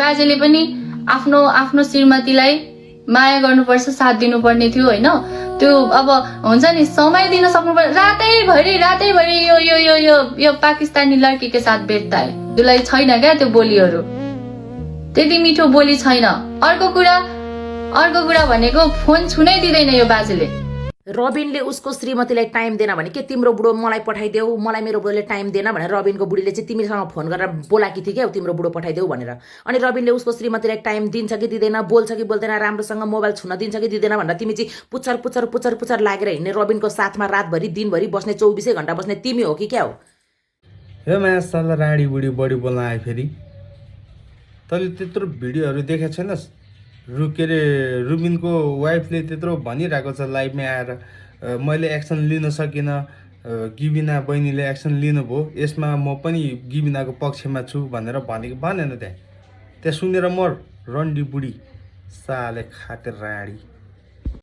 बाजेले पनि आफ्नो आफ्नो श्रीमतीलाई माया गर्नुपर्छ, साथ दिनुपर्ने थियो हैन। त्यो अब हुन्छ नि समय दिन सक्नुपर्छ। रातैभरि यो यो यो यो यो पाकिस्तानी लड़की के साथ बैठता है। त्यसलाई छैन क्या त्यो बोलीहरू, त्यति मिठो बोली छैन। अर्को कुरा भनेको फोन छुनै दिँदैन यो बाजेले। रबिनले उसको श्रीमतीलाई टाइम दिएन भने के तिम्रो बुढो मलाई पठाइदेऊ, मलाई मेरो बुढोले टाइम दिएन भनेर रबिनको बुढीले चाहिँ तिमीसँग फोन गरेर बोलाकी थियो क्या तिम्रो बुढो पठाइदेऊ भनेर। अनि रबिनले उसको श्रीमतीलाई टाइम दिन्छ कि दिँदैन, बोल्छ कि बोल्दैन, राम्रोसँग मोबाइल छुन दिन्छ कि दिँदैन भनेर तिमी चाहिँ पुच्छर लागेर हिँड्ने, रबिनको साथमा रातभरि दिनभरि बस्ने, 24 घण्टा बस्ने तिमी हो कि क्या हो? हे माया साला राडी बुढी बढी बोल्न आए फेरि। तैँले त्यत्रो भिडियोहरू देखेको छैनस्? के अरे रुबिनको वाइफले त्यत्रो भनिरहेको छ लाइभमै आएर, मैले एक्सन लिन सकिनँ, गिबिना बहिनीले एक्सन लिनुभयो, यसमा म पनि गिबिनाको पक्षमा छु भनेर भनेको भनेन। त्यहाँ सुनेर मर रन्डी बुढी साले खाटे राडी।